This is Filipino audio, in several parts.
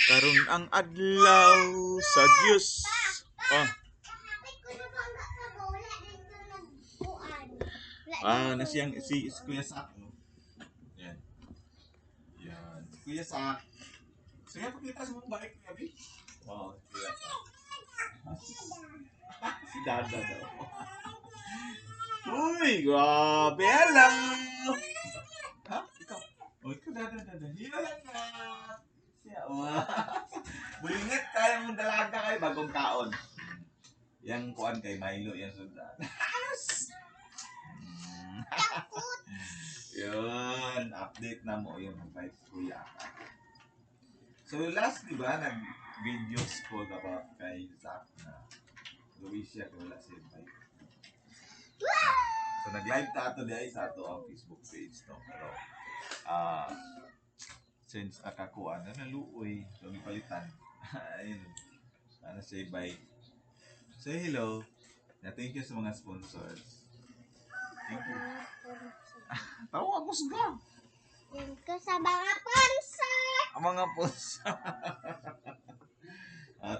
Karon ang adlaw sa Dios. Oh, na siyang si Kuya Sak. Yan. Yan. Si Kuya Sak. Sige, pakita sa mong bike, Kuya B. Wow, Kuya Sak. Si Dada daw. Uy, grabe. Hello. Ha? Ikaw? Oh, ikaw, Dada. Hila lang na. Siya, bulingat kaya mong dalaga kayo bagong kaon. Yang kuan kay Milo, yang sundan. Yun, update na mo yung bike Kuya. So last, di ba, nag-videos ko about kay Zach na gawin siya kung wala siya bike. So nag-live tato di ay sa ato ang Facebook page no. Pero since nakakuha na naluoy, so palitan. Ayun, sana siya bike. Say hello. Na thank you sa mga sponsors. Thank you. Tawa ako sa Thank you sa mga sponsor. ang mga sponsor.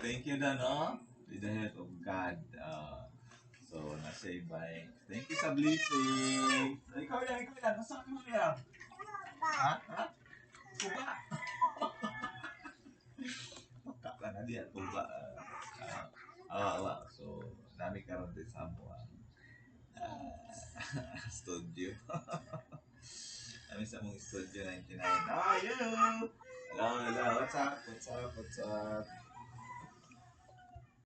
Thank you na, no? With the help of God. So, nasa bike. Thank you sa blessing. Ikaw yan. Nasaan mo yan? Ha? Tuba? Magkaka na diyan. Tuba. So, nami karon din sa mo. Studio. Nami sa mong studio 99. Oh, you! Hello. What's up?